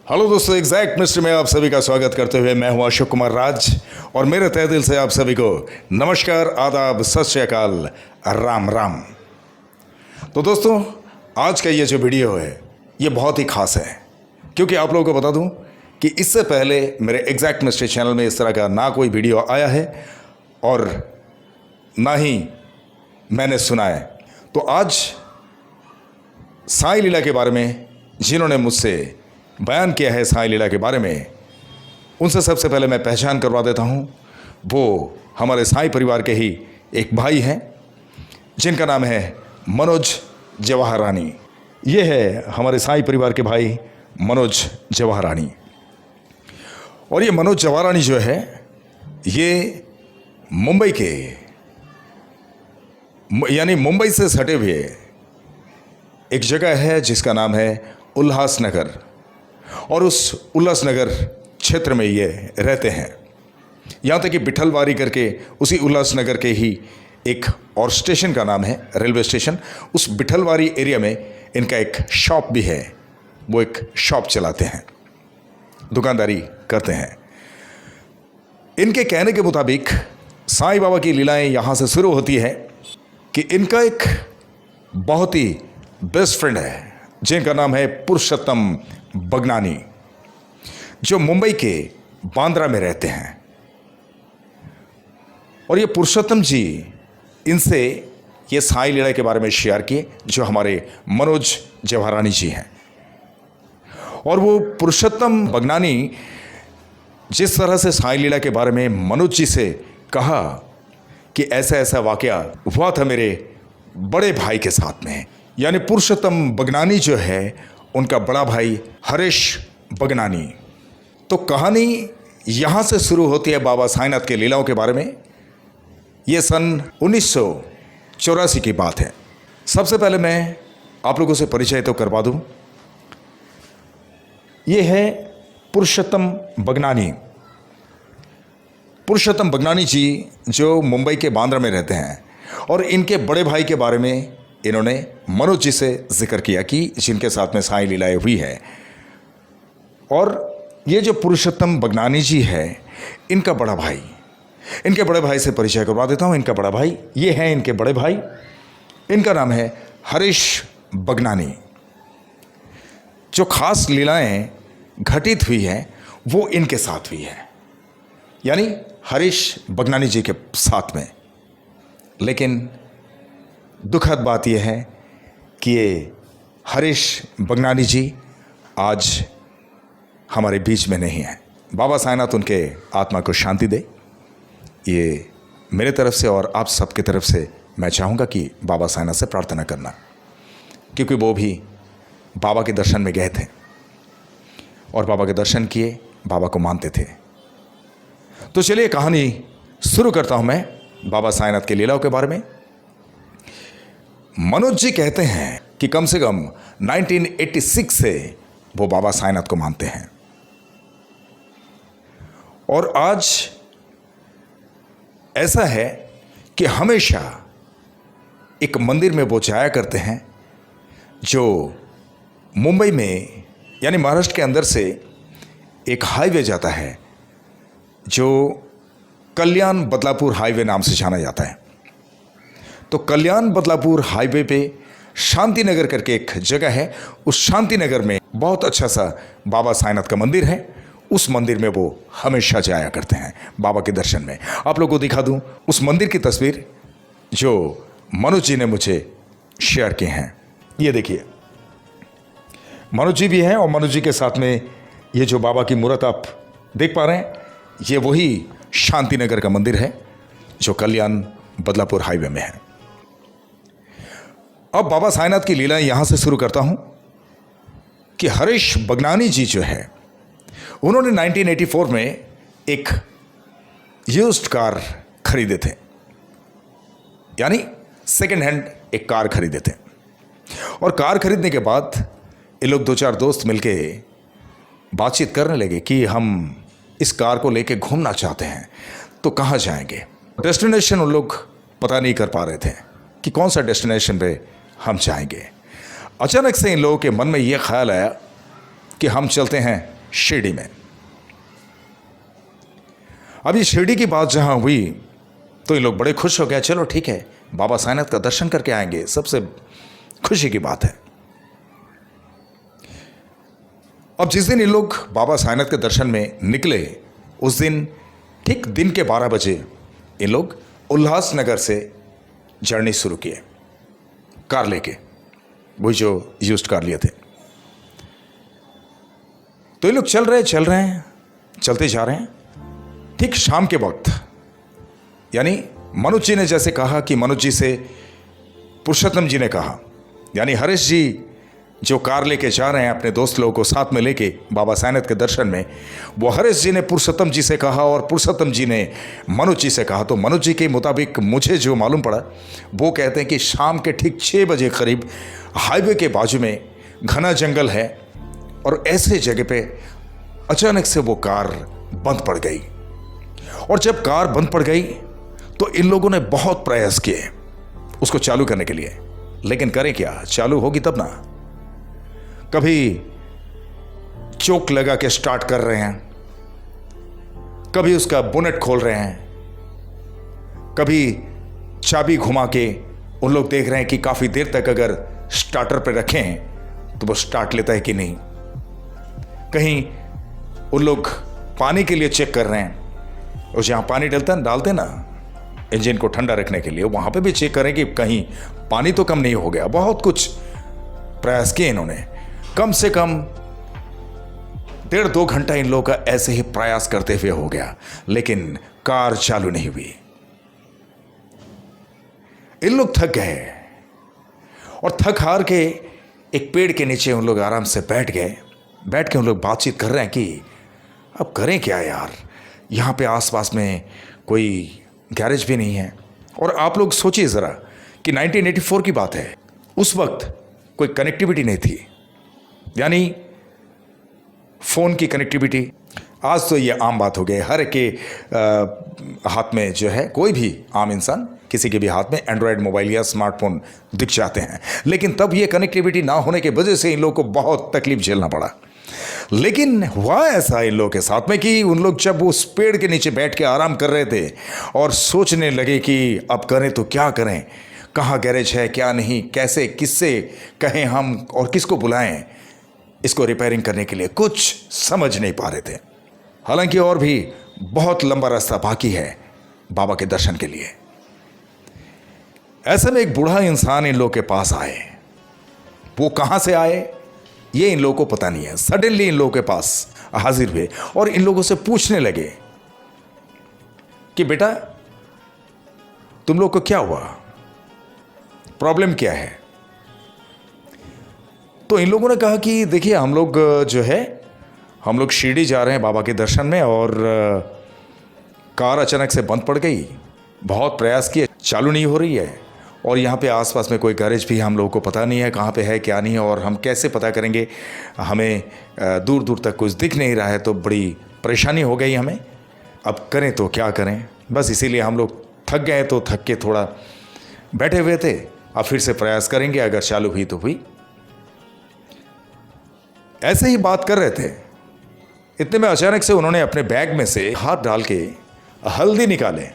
Hello दोस्तों, exact mystery में आप सभी का स्वागत करते हुए मैं हूं अशोक कुमार राज और मेरे तहे दिल से आप सभी को नमस्कार, आदाब, सत श्री अकाल, राम राम। तो दोस्तों, आज का ये जो वीडियो है ये बहुत ही खास है, क्योंकि आप लोगों को बता दूं कि इससे पहले मेरे एग्जैक्ट मिस्ट्री चैनल में इस तरह का ना कोई वीडियो आया है और ना ही मैंने सुना है। तो आज साईं लीला के बारे में जिन्होंने मुझसे बयान किया है, साईं लीला के बारे में, उनसे सबसे पहले मैं पहचान करवा देता हूँ। वो हमारे साईं परिवार के ही एक भाई हैं जिनका नाम है मनोज जवाहरानी। ये है हमारे साईं परिवार के भाई मनोज जवाहरानी। और ये मनोज जवाहरानी जो है ये मुंबई के यानी मुंबई से सटे हुए एक जगह है जिसका नाम है उल्लासनगर, और उस उल्लासनगर क्षेत्र में ये रहते हैं। यहाँ तक कि बिठलवारी करके उसी उल्लासनगर के ही एक और स्टेशन का नाम है रेलवे स्टेशन, उस बिठलवारी एरिया में इनका एक शॉप भी है। वो एक शॉप चलाते हैं, दुकानदारी करते हैं। इनके कहने के मुताबिक साईं बाबा की लीलाएं यहाँ से शुरू होती है कि इनका एक बहुत ही बेस्ट फ्रेंड है जिनका नाम है पुरुषोत्तम बगनानी, जो मुंबई के बांद्रा में रहते हैं। और ये पुरुषोत्तम जी इनसे ये साईं लीला के बारे में शेयर किए, जो हमारे मनोज जवाहरानी जी हैं। और वो पुरुषोत्तम बगनानी जिस तरह से साईं लीला के बारे में मनोज जी से कहा कि ऐसा ऐसा वाकया हुआ था मेरे बड़े भाई के साथ में, यानी पुरुषोत्तम बगनानी जो है उनका बड़ा भाई हरीश बगनानी। तो कहानी यहाँ से शुरू होती है बाबा साईंनाथ के लीलाओं के बारे में। ये सन 1984 की बात है। सबसे पहले मैं आप लोगों से परिचय तो करवा दूँ। ये है पुरुषोत्तम बगनानी। पुरुषोत्तम बगनानी जी जो मुंबई के बांद्रा में रहते हैं, और इनके बड़े भाई के बारे में इन्होंने मनोज जी से जिक्र किया कि जिनके साथ में साईं लीलाएं हुई है। और ये जो पुरुषोत्तम बगनानी जी है इनका बड़ा भाई, इनके बड़े भाई से परिचय करवा देता हूँ। इनका बड़ा भाई, ये हैं इनके बड़े भाई, इनका नाम है हरीश बगनानी। जो खास लीलाएं घटित हुई हैं वो इनके साथ हुई है, यानी हरीश बगनानी जी के साथ में। लेकिन दुखद बात यह है कि ये हरीश बगनानी जी आज हमारे बीच में नहीं है। बाबा साईंनाथ उनके आत्मा को शांति दे, ये मेरे तरफ से और आप सबकी तरफ से मैं चाहूँगा कि बाबा साईंनाथ से प्रार्थना करना, क्योंकि वो भी बाबा के दर्शन में गए थे और बाबा के दर्शन किए, बाबा को मानते थे। तो चलिए कहानी शुरू करता हूँ मैं बाबा साईंनाथ के लीलाओं के बारे में। मनोज जी कहते हैं कि कम से कम 1986 से वो बाबा साईंनाथ को मानते हैं, और आज ऐसा है कि हमेशा एक मंदिर में वो जाया करते हैं जो मुंबई में यानी महाराष्ट्र के अंदर से एक हाईवे जाता है जो कल्याण बदलापुर हाईवे नाम से जाना जाता है। तो कल्याण बदलापुर हाईवे पे शांति नगर करके एक जगह है, उस शांति नगर में बहुत अच्छा सा बाबा साईंनाथ का मंदिर है। उस मंदिर में वो हमेशा जाया करते हैं बाबा के दर्शन में। आप लोगों को दिखा दूं उस मंदिर की तस्वीर जो मनोज जी ने मुझे शेयर की हैं। ये देखिए, मनोज जी भी हैं, और मनोज जी के साथ में ये जो बाबा की मूर्त आप देख पा रहे हैं, ये वही शांति नगर का मंदिर है जो कल्याण बदलापुर हाईवे में है। अब बाबा साईंनाथ की लीलाएं यहां से शुरू करता हूं कि हरीश बगनानी जी जो है उन्होंने 1984 में एक यूज्ड कार खरीदे थे, यानी सेकेंड हैंड एक कार खरीदे थे। और कार खरीदने के बाद ये लोग दो चार दोस्त मिलके बातचीत करने लगे कि हम इस कार को लेके घूमना चाहते हैं, तो कहाँ जाएंगे। डेस्टिनेशन उन लोग पता नहीं कर पा रहे थे कि कौन सा डेस्टिनेशन पे हम जाएंगे। अचानक से इन लोगों के मन में यह ख्याल आया कि हम चलते हैं शिरडी में। अब ये शिरडी की बात जहां हुई तो ये लोग बड़े खुश हो गए, चलो ठीक है बाबा साईनाथ का दर्शन करके आएंगे, सबसे खुशी की बात है। अब जिस दिन इन लोग बाबा साईनाथ के दर्शन में निकले, उस दिन ठीक दिन के 12 बजे इन लोग उल्लासनगर से जर्नी शुरू किए, कार लेके, वही जो यूज्ड कार लिए थे। तो ये लोग चल रहे हैं, चलते जा रहे हैं। ठीक शाम के वक्त, यानी मनोज जी ने जैसे कहा कि मनोज जी से पुरुषोत्तम जी ने कहा, यानी हरीश जी जो कार लेके जा रहे हैं अपने दोस्त लोगों को साथ में लेके बाबा साईनाथ के दर्शन में, वो हरीश जी ने पुरुषोत्तम जी से कहा और पुरुषोत्तम जी ने मनोज जी से कहा। तो मनोज जी के मुताबिक मुझे जो मालूम पड़ा, वो कहते हैं कि शाम के ठीक 6 बजे करीब हाईवे के बाजू में घना जंगल है और ऐसे जगह पे अचानक से वो कार बंद पड़ गई। और जब कार बंद पड़ गई तो इन लोगों ने बहुत प्रयास किए उसको चालू करने के लिए, लेकिन करें क्या, चालू होगी तब ना। कभी चोक लगा के स्टार्ट कर रहे हैं, कभी उसका बोनेट खोल रहे हैं, कभी चाबी घुमा के उन लोग देख रहे हैं कि काफी देर तक अगर स्टार्टर पे रखें तो वो स्टार्ट लेता है कि नहीं। कहीं उन लोग पानी के लिए चेक कर रहे हैं, और जहां पानी डालते ना इंजन को ठंडा रखने के लिए, वहां पे भी चेक करें कि कहीं पानी तो कम नहीं हो गया। बहुत कुछ प्रयास किए इन्होंने, कम से कम 1.5-2 घंटा इन लोगों का ऐसे ही प्रयास करते हुए हो गया, लेकिन कार चालू नहीं हुई। इन लोग थक गए और थक हार के एक पेड़ के नीचे उन लोग आराम से बैठ गए। बैठ के उन लोग बातचीत कर रहे हैं कि अब करें क्या यार, यहाँ पे आसपास में कोई गैरेज भी नहीं है। और आप लोग सोचिए ज़रा कि 1984 की बात है, उस वक्त कोई कनेक्टिविटी नहीं थी, यानी फ़ोन की कनेक्टिविटी। आज तो ये आम बात हो गई, हर के हाथ में जो है, कोई भी आम इंसान किसी के भी हाथ में एंड्रॉयड मोबाइल या स्मार्टफोन दिख जाते हैं। लेकिन तब ये कनेक्टिविटी ना होने की वजह से इन लोगों को बहुत तकलीफ झेलना पड़ा। लेकिन हुआ ऐसा इन लोगों के साथ में कि उन लोग जब उस पेड़ के नीचे बैठ के आराम कर रहे थे और सोचने लगे कि अब करें तो क्या करें, कहाँ गैरेज है क्या नहीं, कैसे किससे कहें हम और किसको बुलाएं इसको रिपेयरिंग करने के लिए, कुछ समझ नहीं पा रहे थे। हालांकि और भी बहुत लंबा रास्ता बाकी है बाबा के दर्शन के लिए। ऐसे में एक बूढ़ा इंसान इन लोगों के पास आए। वो कहाँ से आए ये इन लोगों को पता नहीं है। सडनली इन लोगों के पास हाजिर हुए और इन लोगों से पूछने लगे कि बेटा तुम लोग को क्या हुआ, प्रॉब्लम क्या है। तो इन लोगों ने कहा कि देखिए हम लोग जो है, हम लोग शिरडी जा रहे हैं बाबा के दर्शन में और कार अचानक से बंद पड़ गई, बहुत प्रयास किए, चालू नहीं हो रही है, और यहाँ पे आसपास में कोई गैरेज भी हम लोगों को पता नहीं है कहाँ पे है क्या नहीं है, और हम कैसे पता करेंगे, हमें दूर दूर तक कुछ दिख नहीं रहा है, तो बड़ी परेशानी हो गई हमें, अब करें तो क्या करें। बस इसीलिए हम लोग थक गए, तो थक के थोड़ा बैठे हुए थे, अब फिर से प्रयास करेंगे, अगर चालू हुई तो हुई। ऐसे ही बात कर रहे थे, इतने में अचानक से उन्होंने अपने बैग में से हाथ डाल के हल्दी निकाले,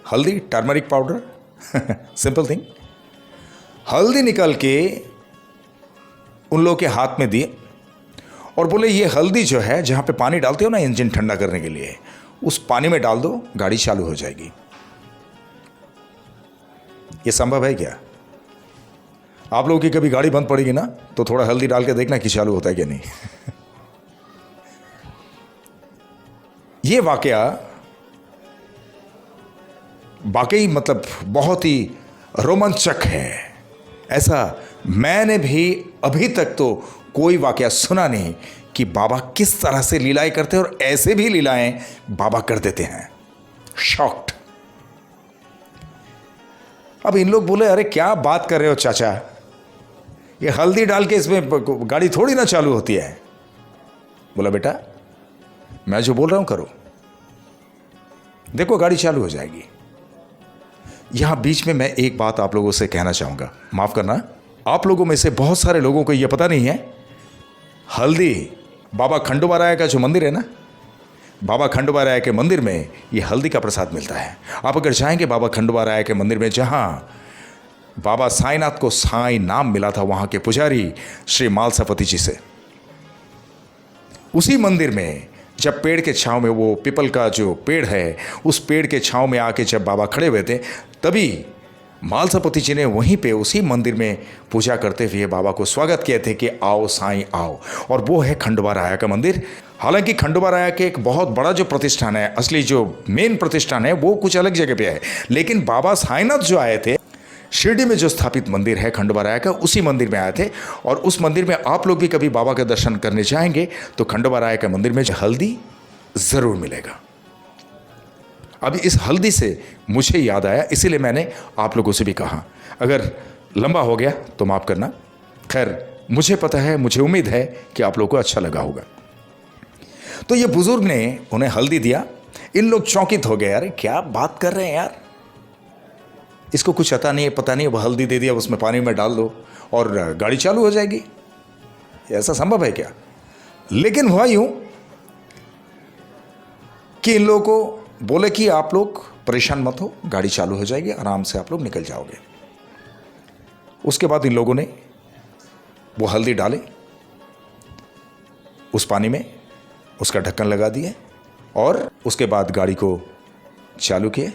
हल्दी, टर्मरिक पाउडर, सिंपल थिंग। हल्दी निकाल के उन लोगों के हाथ में दिए और बोले ये हल्दी जो है, जहां पे पानी डालते हो ना इंजन ठंडा करने के लिए, उस पानी में डाल दो, गाड़ी चालू हो जाएगी। ये संभव है क्या? आप लोगों की कभी गाड़ी बंद पड़ेगी ना, तो थोड़ा हल्दी डाल के देखना कि चालू होता है कि नहीं। ये वाकया वाकई मतलब बहुत ही रोमांचक है। ऐसा मैंने भी अभी तक तो कोई वाकया सुना नहीं कि बाबा किस तरह से लीलाएं करते हैं, और ऐसे भी लीलाएं बाबा कर देते हैं। शॉक्ड। अब इन लोग बोले अरे क्या बात कर रहे हो चाचा, ये हल्दी डाल के इसमें गाड़ी थोड़ी ना चालू होती है। बोला बेटा मैं जो बोल रहा हूं करो, देखो गाड़ी चालू हो जाएगी। यहां बीच में मैं एक बात आप लोगों से कहना चाहूंगा, माफ करना, आप लोगों में से बहुत सारे लोगों को यह पता नहीं है, हल्दी, बाबा खंडोबाराय का जो मंदिर है ना, बाबा खंडोबाराय के मंदिर में ये हल्दी का प्रसाद मिलता है। आप अगर जाएंगे बाबा खंडोबाराय के मंदिर में, जहाँ बाबा साईनाथ को साईं नाम मिला था वहाँ के पुजारी श्री मालसापति जी से, उसी मंदिर में जब पेड़ के छांव में, वो पीपल का जो पेड़ है उस पेड़ के छांव में आके जब बाबा खड़े हुए थे, तभी मालसापति जी ने वहीं पे उसी मंदिर में पूजा करते हुए बाबा को स्वागत किए थे कि आओ साईं आओ। और वो है खंडोबाराय का मंदिर। हालांकि खंडोबाराय के एक बहुत बड़ा जो प्रतिष्ठान है, असली जो मेन प्रतिष्ठान है, वो कुछ अलग जगह पे है, लेकिन बाबा साईनाथ जो आए थे, शिरडी में जो स्थापित मंदिर है खंडोबाराय का, उसी मंदिर में आए थे। और उस मंदिर में आप लोग भी कभी बाबा के दर्शन करने जाएंगे तो खंडोबाराय के मंदिर में हल्दी ज़रूर मिलेगा। अब इस हल्दी से मुझे याद आया, इसीलिए मैंने आप लोगों से भी कहा। अगर लंबा हो गया तो माफ़ करना। खैर, मुझे पता है, मुझे उम्मीद है कि आप लोगों को अच्छा लगा होगा। तो ये बुजुर्ग ने उन्हें हल्दी दिया। इन लोग चौंकित हो गए, यार क्या बात कर रहे हैं यार, इसको कुछ पता नहीं, वो हल्दी दे दिया, उसमें पानी में डाल दो और गाड़ी चालू हो जाएगी। ऐसा संभव है क्या? लेकिन हुआ यूं कि इन लोगों को बोले कि आप लोग परेशान मत हो, गाड़ी चालू हो जाएगी, आराम से आप लोग निकल जाओगे। उसके बाद इन लोगों ने वो हल्दी डाले उस पानी में, उसका ढक्कन लगा दिए और उसके बाद गाड़ी को चालू किए।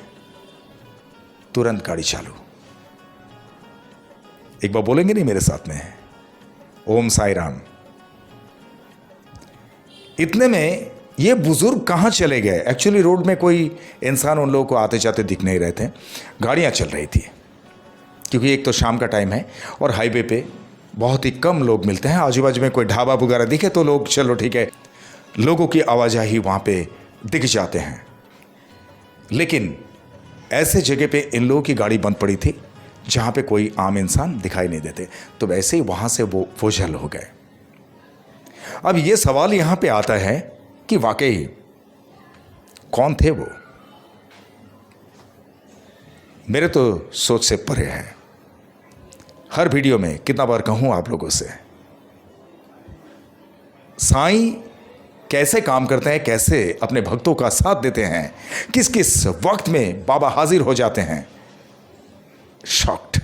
तुरंत गाड़ी चालू। एक बार बोलेंगे नहीं मेरे साथ में? ओम साई राम। इतने में ये बुजुर्ग कहाँ चले गए? एक्चुअली रोड में कोई इंसान उन लोगों को आते जाते दिख नहीं रहे थे, गाड़ियाँ चल रही थी, क्योंकि एक तो शाम का टाइम है और हाईवे पे बहुत ही कम लोग मिलते हैं। आजू बाजू में कोई ढाबा वगैरह दिखे तो लोग चलो ठीक है, लोगों की आवाजाही वहाँ पे दिख जाते हैं। लेकिन ऐसे जगह पे इन लोगों की गाड़ी बंद पड़ी थी जहाँ पे कोई आम इंसान दिखाई नहीं देते, तो वैसे ही वहाँ से वो ओझल हो गए। अब ये सवाल यहाँ पे आता है कि वाकई कौन थे वो? मेरे तो सोच से परे है। हर वीडियो में कितना बार कहूं आप लोगों से, साईं कैसे काम करते हैं, कैसे अपने भक्तों का साथ देते हैं, किस किस वक्त में बाबा हाजिर हो जाते हैं। शॉक्ड।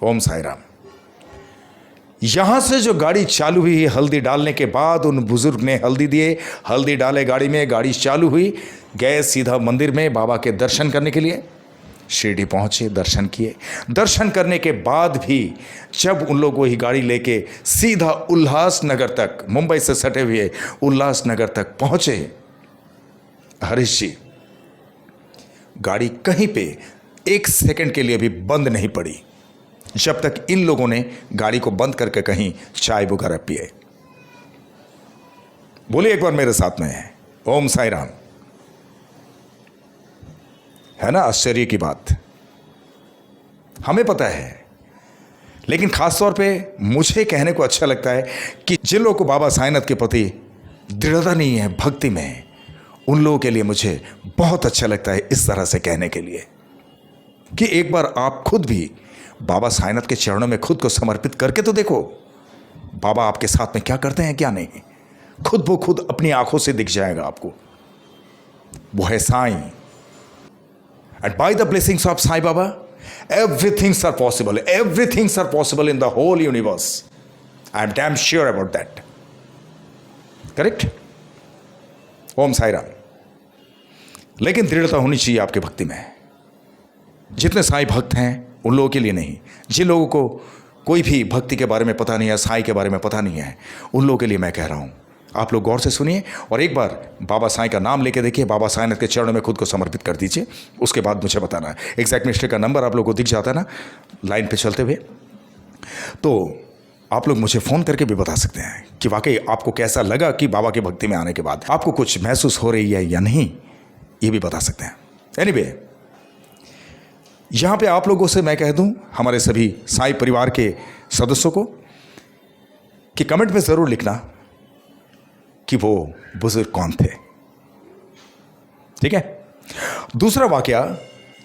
ओम साई राम। यहां से जो गाड़ी चालू हुई, हल्दी डालने के बाद उन बुजुर्ग ने हल्दी दिए, हल्दी डाले गाड़ी में, गाड़ी चालू हुई, गए सीधा मंदिर में बाबा के दर्शन करने के लिए। शिरडी पहुंचे, दर्शन किए। दर्शन करने के बाद भी जब उन लोग वही गाड़ी लेके सीधा उल्लासनगर तक, मुंबई से सटे हुए उल्लासनगर तक पहुंचे, हरीश जी, गाड़ी कहीं पे एक सेकंड के लिए भी बंद नहीं पड़ी जब तक इन लोगों ने गाड़ी को बंद करके कहीं चाय वगैरह पिए। बोलिए एक बार मेरे साथ में, ओम साई राम। है ना आश्चर्य की बात? हमें पता है, लेकिन खास तौर पे मुझे कहने को अच्छा लगता है कि जिन लोगों को बाबा साईनाथ के प्रति दृढ़ता नहीं है भक्ति में, उन लोगों के लिए मुझे बहुत अच्छा लगता है इस तरह से कहने के लिए कि एक बार आप खुद भी बाबा साईनाथ के चरणों में खुद को समर्पित करके तो देखो, बाबा आपके साथ में क्या करते हैं क्या नहीं, खुद ब खुद अपनी आंखों से दिख जाएगा आपको। वो है Sai. And by the blessings of Sai Baba, everything's are possible. Everything's are possible in the whole universe. I'm damn sure about that. Correct? ओम साई राम। लेकिन दृढ़ता होनी चाहिए आपके भक्ति में। जितने साईं भक्त हैं उन लोगों के लिए नहीं, जिन लोगों को कोई भी भक्ति के बारे में पता नहीं है, साईं के बारे में पता नहीं है, उन लोगों के लिए मैं कह रहा हूँ, आप लोग गौर से सुनिए और एक बार बाबा साईं का नाम लेके देखिए, बाबा साईनाथ के चरणों में खुद को समर्पित कर दीजिए। उसके बाद मुझे बताना है। एग्जैक्ट मिनिस्टर का नंबर आप लोगों को दिख जाता है ना लाइन पे चलते हुए, तो आप लोग मुझे फ़ोन करके भी बता सकते हैं कि वाकई आपको कैसा लगा कि बाबा की भक्ति में आने के बाद आपको कुछ महसूस हो रही है या नहीं, ये भी बता सकते हैं। एनीवे, यहाँ पे आप लोगों से मैं कह दूँ, हमारे सभी साईं परिवार के सदस्यों को, कि कमेंट में ज़रूर लिखना कि वो बुजुर्ग कौन थे। ठीक है। दूसरा वाकया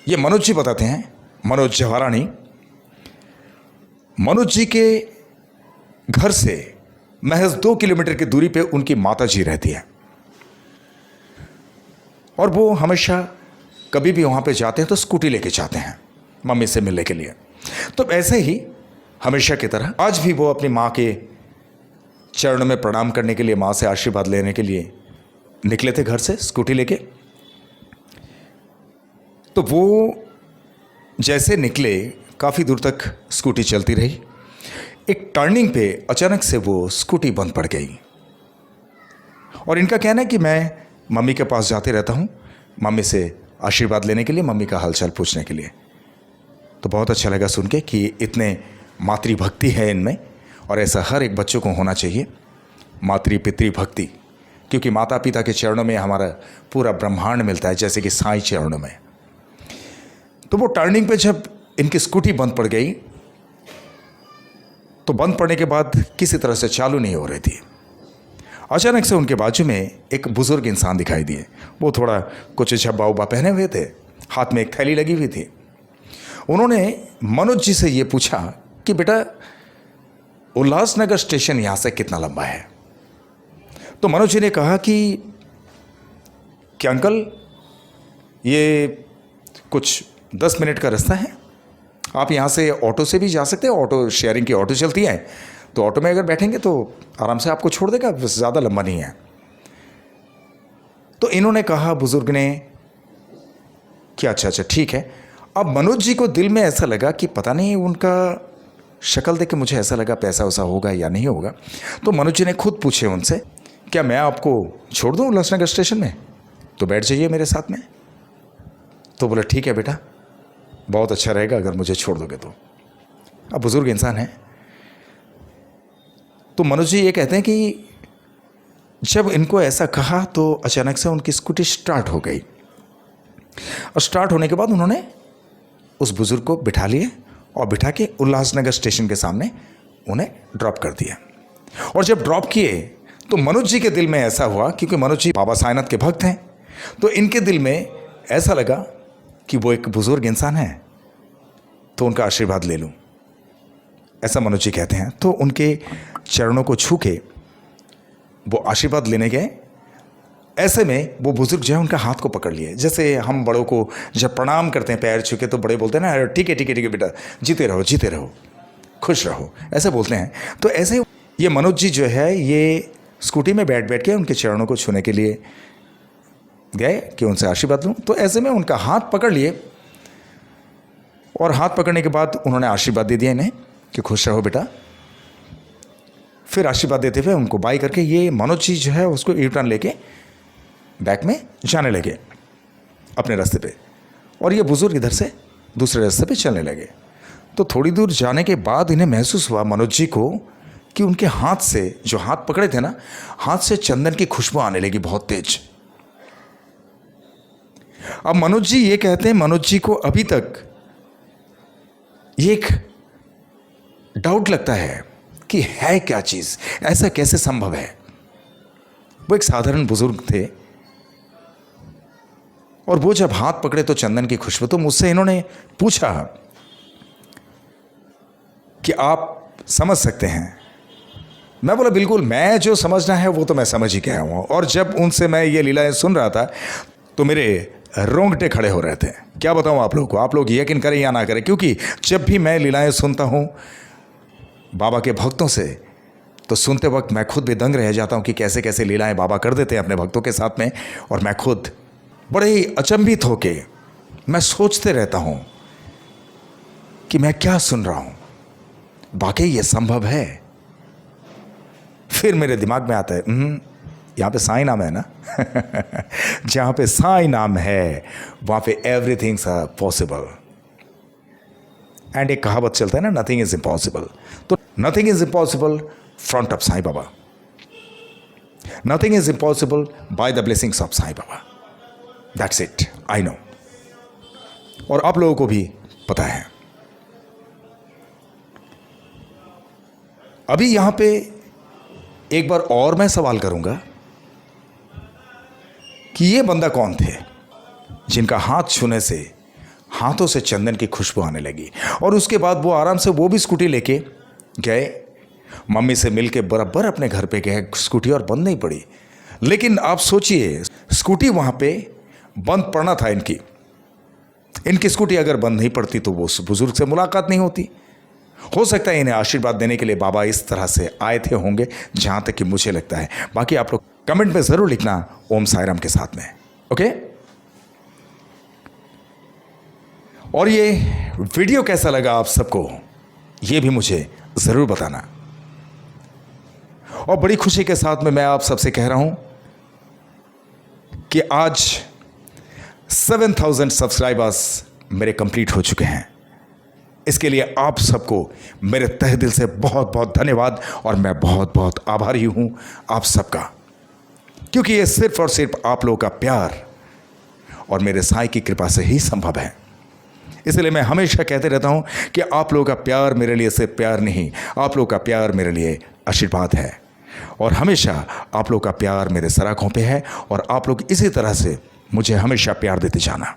ये मनोज जी बताते हैं, मनोज जवारानी। मनोज जी के घर से महज 2 किलोमीटर की दूरी पे उनकी माता जी रहती है और वो हमेशा कभी भी वहाँ पे जाते हैं तो स्कूटी लेके जाते हैं मम्मी से मिलने के लिए। तो ऐसे ही हमेशा की तरह आज भी वो अपनी माँ के चरणों में प्रणाम करने के लिए, माँ से आशीर्वाद लेने के लिए निकले थे घर से स्कूटी लेके। तो वो जैसे निकले काफ़ी दूर तक स्कूटी चलती रही। एक टर्निंग पे अचानक से वो स्कूटी बंद पड़ गई और इनका कहना है कि मैं मम्मी के पास जाते रहता हूँ मम्मी से आशीर्वाद लेने के लिए, मम्मी का हालचाल पूछने के लिए। तो बहुत अच्छा लगा सुन के कि इतने मातृभक्ति है इनमें और ऐसा हर एक बच्चों को होना चाहिए, मातृ पितृ भक्ति, क्योंकि माता पिता के चरणों में हमारा पूरा ब्रह्मांड मिलता है, जैसे कि साईं चरणों में। तो वो टर्निंग पे जब इनकी स्कूटी बंद पड़ गई तो बंद पड़ने के बाद किसी तरह से चालू नहीं हो रही थी। अचानक से उनके बाजू में एक बुजुर्ग इंसान दिखाई दिए। वो थोड़ा कुछ झब्बा उब्बा पहने हुए थे, हाथ में एक थैली लगी हुई थी। उन्होंने मनोज जी से ये पूछा कि बेटा उल्लासनगर स्टेशन यहाँ से कितना लंबा है? तो मनोज जी ने कहा कि अंकल ये कुछ 10 मिनट का रास्ता है, आप यहाँ से ऑटो से भी जा सकते हैं, ऑटो शेयरिंग की ऑटो चलती है, तो ऑटो में अगर बैठेंगे तो आराम से आपको छोड़ देगा, बस ज़्यादा लंबा नहीं है। तो इन्होंने कहा, बुजुर्ग ने, कि अच्छा ठीक है। अब मनोज जी को दिल में ऐसा लगा कि पता नहीं, उनका शक्ल देख के मुझे ऐसा लगा पैसा वैसा होगा या नहीं होगा। तो मनोज जी ने खुद पूछे उनसे, क्या मैं आपको छोड़ दूँ उल्लासनगर स्टेशन में, तो बैठ जाइए मेरे साथ में। तो बोले ठीक है बेटा, बहुत अच्छा रहेगा अगर मुझे छोड़ दोगे तो। अब बुजुर्ग इंसान है। तो मनोज जी ये कहते हैं कि जब इनको ऐसा कहा तो अचानक से उनकी स्कूटी स्टार्ट हो गई और स्टार्ट होने के बाद उन्होंने उस बुजुर्ग को बिठा लिए और बिठा के उल्लासनगर स्टेशन के सामने उन्हें ड्रॉप कर दिया। और जब ड्रॉप किए तो मनोज जी के दिल में ऐसा हुआ, क्योंकि मनोज जी बाबा साईनाथ के भक्त हैं, तो इनके दिल में ऐसा लगा कि वो एक बुजुर्ग इंसान है तो उनका आशीर्वाद ले लूं, ऐसा मनोज जी कहते हैं। तो उनके चरणों को छू के वो आशीर्वाद लेने गए। ऐसे में वो बुजुर्ग जो है उनका हाथ को पकड़ लिए। जैसे हम बड़ों को जब प्रणाम करते हैं पैर छू के, तो बड़े बोलते हैं ना, ठीक है बेटा, जीते रहो, खुश रहो, ऐसे बोलते हैं। तो ऐसे ये मनोज जी जो है ये स्कूटी में बैठ के उनके चरणों को छूने के लिए गए कि उनसे आशीर्वाद लूँ। तो ऐसे में उनका हाथ पकड़ लिए और हाथ पकड़ने के बाद उन्होंने आशीर्वाद दे दिया इन्हें कि खुश रहो बेटा। फिर आशीर्वाद देते हुए उनको बाय करके ये मनोज जी जो है उसको यू टर्न लेके बैक में जाने लगे अपने रास्ते पे, और ये बुजुर्ग इधर से दूसरे रास्ते पे चलने लगे। तो थोड़ी दूर जाने के बाद इन्हें महसूस हुआ मनोज जी को कि उनके हाथ से, जो हाथ पकड़े थे ना, हाथ से चंदन की खुशबू आने लगी बहुत तेज। अब मनोज जी ये कहते हैं, मनोज जी को अभी तक ये एक डाउट लगता है कि है क्या चीज, ऐसा कैसे संभव है। वो एक साधारण बुजुर्ग थे और वो जब हाथ पकड़े तो चंदन की खुशबू। तो मुझसे इन्होंने पूछा कि आप समझ सकते हैं? मैं बोला बिल्कुल, मैं जो समझना है वो तो मैं समझ ही गया हूं। और जब उनसे मैं ये लीलाएं सुन रहा था तो मेरे रोंगटे खड़े हो रहे थे। क्या बताऊं आप लोगों को, आप लोग यकीन करें या ना करें, क्योंकि जब भी मैं लीलाएं सुनता हूं बाबा के भक्तों से, तो सुनते वक्त मैं खुद भी दंग रह जाता हूं कि कैसे कैसे लीलाएं बाबा कर देते हैं अपने भक्तों के साथ में। और मैं खुद बड़े ही अचंभित होके मैं सोचते रहता हूं कि मैं क्या सुन रहा हूं, वाकई ये संभव है। फिर मेरे दिमाग में आता है, यहाँ पे साईं नाम है ना जहाँ पे साईं नाम है वहाँ पे एवरीथिंग्स आर पॉसिबल। एंड एक कहावत चलता है ना, नथिंग इज इम्पॉसिबल। तो nothing is impossible front of Sai Baba, nothing is impossible by the blessings of Sai Baba. That's it, I know. और आप लोगों को भी पता है। अभी यहां पे एक बार और मैं सवाल करूंगा कि ये बंदा कौन थे जिनका हाथ छूने से हाथों से चंदन की खुशबू आने लगी। और उसके बाद वो आराम से वो भी स्कूटी लेके गए मम्मी से मिलके बराबर अपने घर पे गए, स्कूटी और बंद नहीं पड़ी। लेकिन आप सोचिए, स्कूटी वहाँ पे बंद पड़ना था इनकी स्कूटी अगर बंद नहीं पड़ती तो वो उस बुजुर्ग से मुलाकात नहीं होती। हो सकता है इन्हें आशीर्वाद देने के लिए बाबा इस तरह से आए थे होंगे, जहाँ तक कि मुझे लगता है। बाकी आप लोग कमेंट में ज़रूर लिखना ओम साई राम के साथ में, ओके। और ये वीडियो कैसा लगा आप सबको, ये भी मुझे ज़रूर बताना। और बड़ी खुशी के साथ में मैं आप सबसे कह रहा हूं कि आज 7000 सब्सक्राइबर्स मेरे कंप्लीट हो चुके हैं। इसके लिए आप सबको मेरे तहे दिल से बहुत बहुत धन्यवाद, और मैं बहुत बहुत आभारी हूं आप सबका, क्योंकि ये सिर्फ और सिर्फ आप लोगों का प्यार और मेरे साईं की कृपा से ही संभव है। इसलिए मैं हमेशा कहते रहता हूं कि आप लोगों का प्यार मेरे लिए सिर्फ प्यार नहीं, आप लोगों का प्यार मेरे लिए आशीर्वाद है। और हमेशा आप लोगों का प्यार मेरे सर आँखों पे है, और आप लोग इसी तरह से मुझे हमेशा प्यार देते जाना,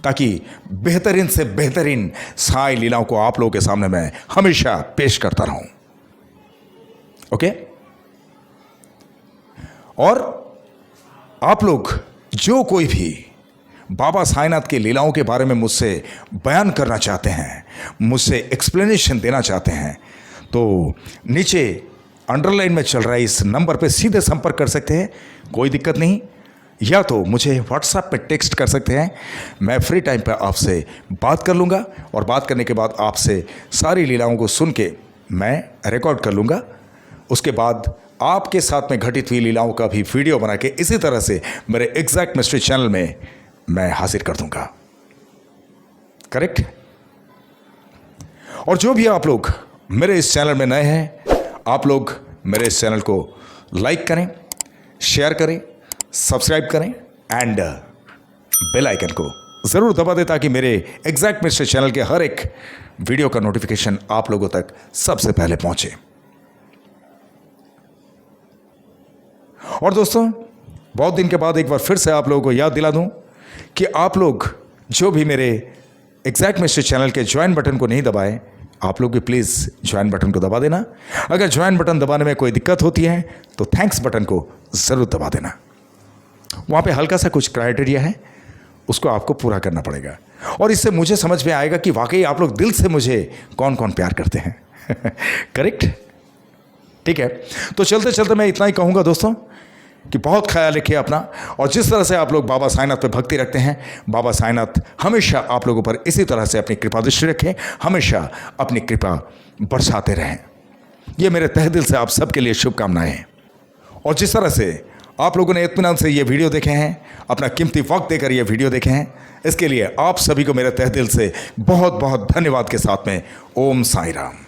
ताकि बेहतरीन से बेहतरीन साईं लीलाओं को आप लोगों के सामने मैं हमेशा पेश करता रहूं, ओके। और आप लोग जो कोई भी बाबा साईंनाथ की लीलाओं के बारे में मुझसे बयान करना चाहते हैं, मुझसे एक्सप्लेनेशन देना चाहते हैं, तो नीचे अंडरलाइन में चल रहा है इस नंबर पे सीधे संपर्क कर सकते हैं, कोई दिक्कत नहीं। या तो मुझे व्हाट्सएप पे टेक्स्ट कर सकते हैं, मैं फ्री टाइम पे आपसे बात कर लूँगा, और बात करने के बाद आपसे सारी लीलाओं को सुन के मैं रिकॉर्ड कर लूँगा। उसके बाद आपके साथ में घटित हुई लीलाओं का भी वीडियो बना के इसी तरह से मेरे एग्जैक्ट मिस्ट्री चैनल में मैं हाजिर कर दूंगा, करेक्ट। और जो भी आप लोग मेरे इस चैनल में नए हैं, आप लोग मेरे इस चैनल को लाइक करें, शेयर करें, सब्सक्राइब करें, एंड बेल आइकन को ज़रूर दबा दें, ताकि मेरे एग्जैक्ट मिस्ट्री चैनल के हर एक वीडियो का नोटिफिकेशन आप लोगों तक सबसे पहले पहुंचे। और दोस्तों, बहुत दिन के बाद एक बार फिर से आप लोगों को याद दिला दूं कि आप लोग जो भी मेरे एग्जैक्ट मिस्ट्री चैनल के ज्वाइन बटन को नहीं दबाए, आप लोग भी प्लीज़ ज्वाइन बटन को दबा देना। अगर ज्वाइन बटन दबाने में कोई दिक्कत होती है तो थैंक्स बटन को ज़रूर दबा देना। वहाँ पे हल्का सा कुछ क्राइटेरिया है, उसको आपको पूरा करना पड़ेगा, और इससे मुझे समझ में आएगा कि वाकई आप लोग दिल से मुझे कौन कौन प्यार करते हैं। करेक्ट, ठीक है। तो चलते चलते मैं इतना ही कहूँगा दोस्तों कि बहुत ख्याल रखिए अपना, और जिस तरह से आप लोग बाबा साईंनाथ पे भक्ति रखते हैं, बाबा साईंनाथ हमेशा आप लोगों पर इसी तरह से अपनी कृपा दृष्टि रखें, हमेशा अपनी कृपा बरसाते रहें। ये मेरे तहे दिल से आप सबके लिए शुभकामनाएं हैं। और जिस तरह से आप लोगों ने इत्मीनान से ये वीडियो देखे हैं, अपना कीमती वक्त देकर ये वीडियो देखे हैं, इसके लिए आप सभी को मेरे तहे दिल से बहुत बहुत धन्यवाद के साथ में ओम साई राम।